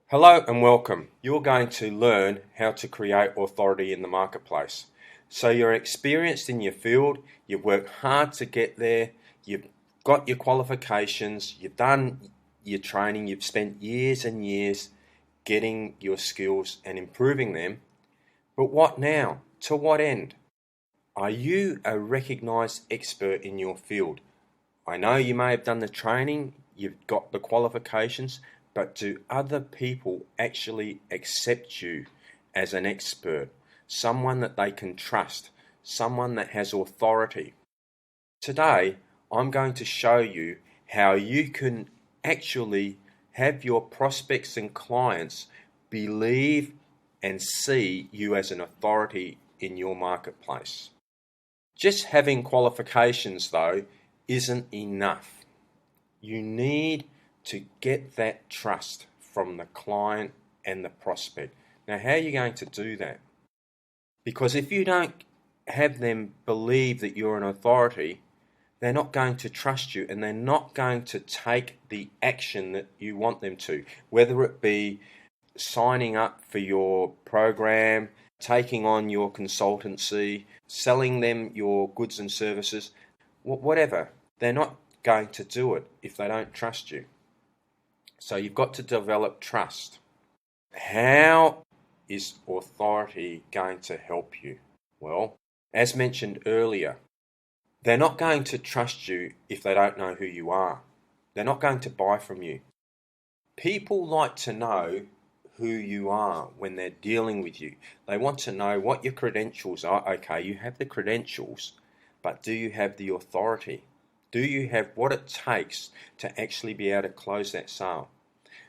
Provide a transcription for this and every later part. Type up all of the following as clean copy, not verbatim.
Hello and welcome. You're going to learn how to create authority in the marketplace. So you're experienced in your field, you've worked hard to get there, you've got your qualifications, you've done your training, you've spent years and years getting your skills and improving them. But what now? To what end? Are you a recognized expert in your field? I know you may have done the training, you've got the qualifications, but do other people actually accept you as an expert, someone that they can trust, someone that has authority? Today, I'm going to show you how you can actually have your prospects and clients believe and see you as an authority in your marketplace. Just having qualifications, though, isn't enough. You need to get that trust from the client and the prospect. Now, how are you going to do that? Because if you don't have them believe that you're an authority, they're not going to trust you and they're not going to take the action that you want them to, whether it be signing up for your program, taking on your consultancy, selling them your goods and services, whatever. They're not going to do it if they don't trust you. So you've got to develop trust. How is authority going to help you? Well, as mentioned earlier, they're not going to trust you if they don't know who you are. They're not going to buy from you. People like to know who you are when they're dealing with you. They want to know what your credentials are. Okay, you have the credentials, but do you have the authority? Do you have what it takes to actually be able to close that sale?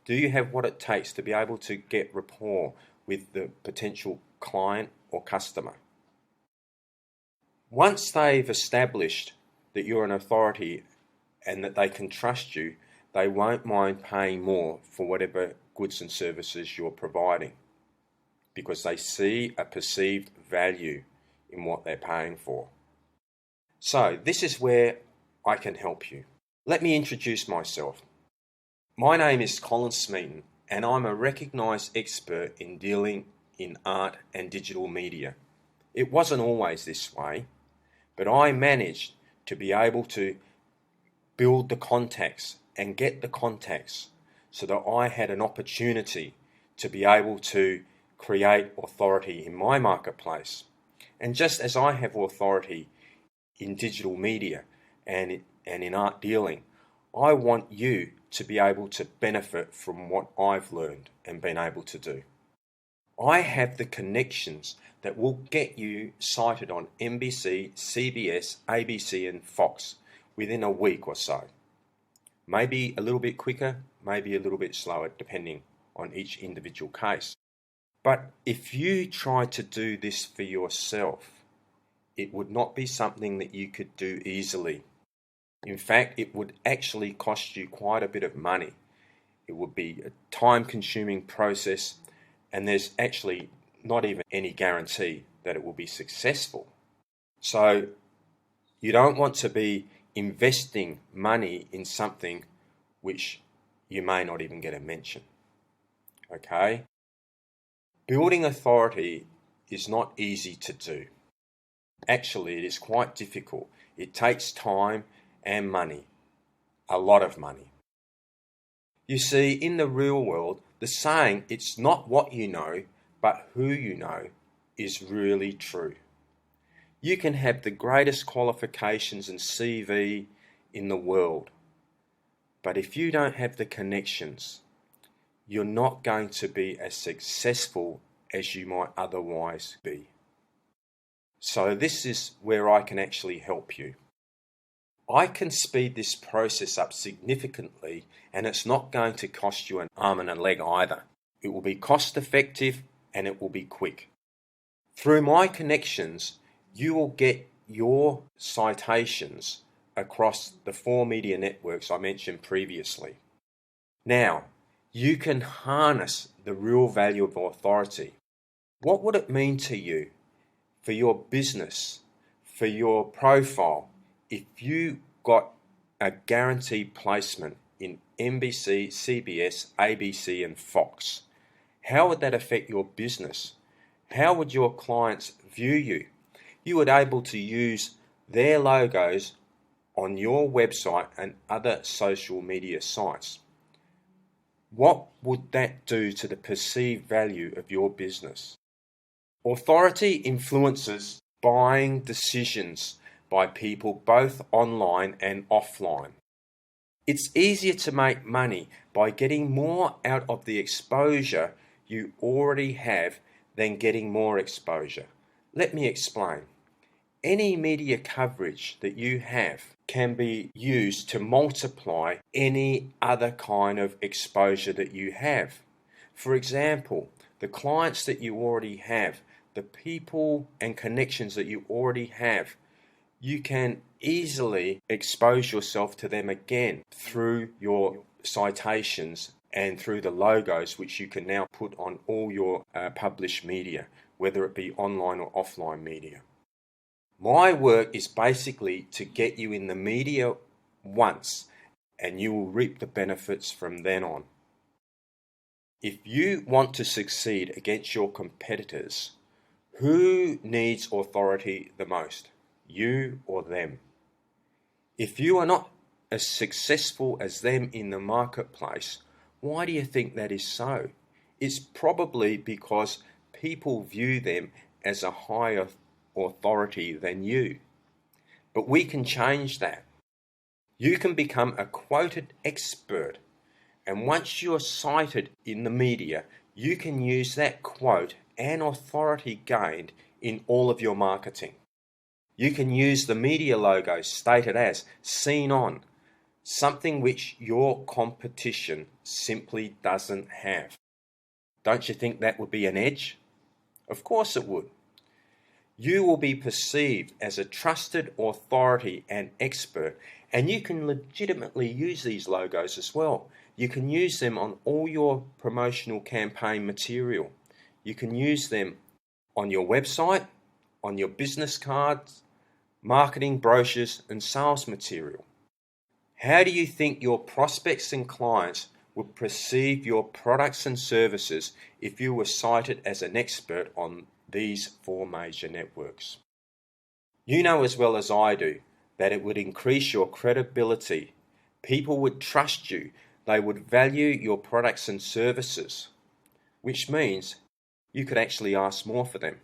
Do you have what it takes to be able to get rapport with the potential client or customer? Once they've established that you're an authority and that they can trust you, they won't mind paying more for whatever goods and services you're providing because they see a perceived value in what they're paying for. So this is where I can help you. Let me introduce myself. My name is Colin Smeaton and I'm a recognised expert in dealing in art and digital media. It wasn't always this way, but I managed to be able to build the contacts and get the contacts so that I had an opportunity to be able to create authority in my marketplace. And just as I have authority in digital media and in art dealing, I want you to be able to benefit from what I've learned and been able to do. I have the connections that will get you cited on NBC, CBS, ABC and Fox within a week or so. Maybe a little bit quicker, maybe a little bit slower, depending on each individual case. But if you try to do this for yourself, it would not be something that you could do easily. In fact, it would actually cost you quite a bit of money. It would be a time-consuming process, and there's actually not even any guarantee that it will be successful. So you don't want to be investing money in something which you may not even get a mention. Okay? Building authority is not easy to do. Actually, it is quite difficult. It takes time and money, a lot of money. You see, in the real world, the saying, it's not what you know, but who you know, is really true. You can have the greatest qualifications and CV in the world, but if you don't have the connections, you're not going to be as successful as you might otherwise be. So this is where I can actually help you. I can speed this process up significantly, and it's not going to cost you an arm and a leg either. It will be cost effective and it will be quick. Through my connections, you will get your citations across the 4 media networks I mentioned previously. Now, you can harness the real value of authority. What would it mean to you, for your business, for your profile, if you got a guaranteed placement in NBC, CBS, ABC and Fox. How would that affect your business? How would your clients view you? You would be able to use their logos on your website and other social media sites. What would that do to the perceived value of your business? Authority influences buying decisions by people both online and offline. It's easier to make money by getting more out of the exposure you already have than getting more exposure. Let me explain. Any media coverage that you have can be used to multiply any other kind of exposure that you have. For example, the clients that you already have, the people and connections that you already have, you can easily expose yourself to them again through your citations and through the logos which you can now put on all your published media, whether it be online or offline media. My work is basically to get you in the media once, and you will reap the benefits from then on. If you want to succeed against your competitors, who needs authority the most? You or them? If you are not as successful as them in the marketplace, why do you think that is so? It's probably because people view them as a higher authority than you. But we can change that. You can become a quoted expert, and once you're cited in the media, you can use that quote and authority gained in all of your marketing. You can use the media logo stated as seen on, something which your competition simply doesn't have. Don't you think that would be an edge? Of course it would. You will be perceived as a trusted authority and expert, and you can legitimately use these logos as well. You can use them on all your promotional campaign material. You can use them on your website, on your business cards, marketing brochures and sales material. How do you think your prospects and clients would perceive your products and services if you were cited as an expert on these 4 major networks? You know as well as I do that it would increase your credibility. People would trust you. They would value your products and services, which means you could actually ask more for them.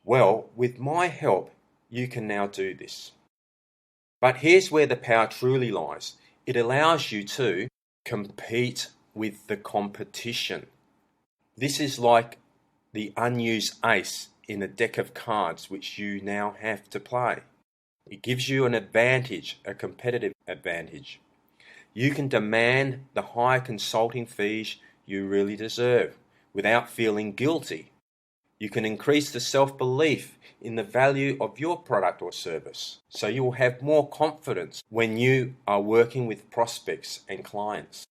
Well, with my help, you can now do this. But here's where the power truly lies. It allows you to compete with the competition. This is like the unused ace in a deck of cards which you now have to play. It gives you an advantage, a competitive advantage. You can demand the high consulting fees you really deserve without feeling guilty. You can increase the self-belief in the value of your product or service, so you will have more confidence when you are working with prospects and clients.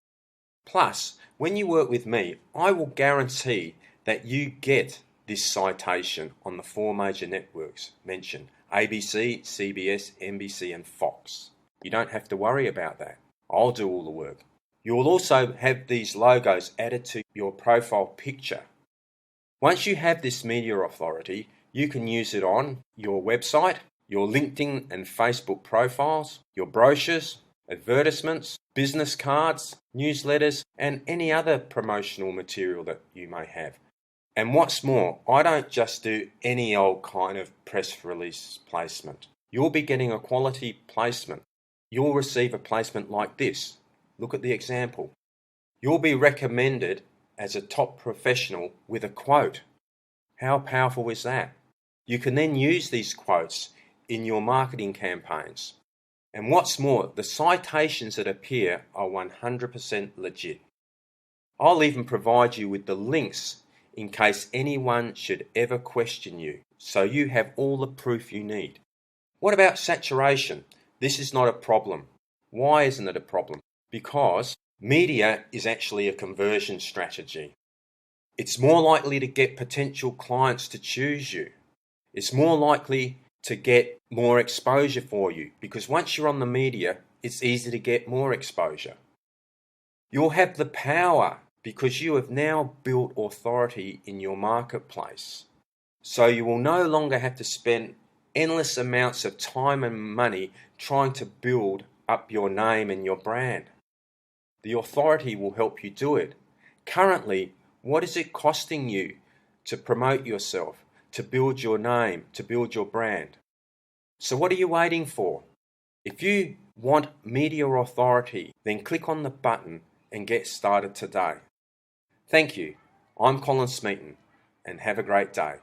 Plus, when you work with me, I will guarantee that you get this citation on the 4 major networks mentioned: ABC, CBS, NBC and Fox. You don't have to worry about that. I'll do all the work. You will also have these logos added to your profile picture. Once you have this media authority, you can use it on your website, your LinkedIn and Facebook profiles, your brochures, advertisements, business cards, newsletters, and any other promotional material that you may have. And what's more, I don't just do any old kind of press release placement. You'll be getting a quality placement. You'll receive a placement like this. Look at the example. You'll be recommended as a top professional with a quote. How powerful is that? You can then use these quotes in your marketing campaigns. And what's more, the citations that appear are 100% legit. I'll even provide you with the links in case anyone should ever question you, so you have all the proof you need. What about saturation? This is not a problem. Why isn't it a problem? Because media is actually a conversion strategy. It's more likely to get potential clients to choose you. It's more likely to get more exposure for you, because once you're on the media, it's easy to get more exposure. You'll have the power because you have now built authority in your marketplace. So you will no longer have to spend endless amounts of time and money trying to build up your name and your brand. The authority will help you do it. Currently, what is it costing you to promote yourself, to build your name, to build your brand? So what are you waiting for? If you want media authority, then click on the button and get started today. Thank you. I'm Colin Smeaton, and have a great day.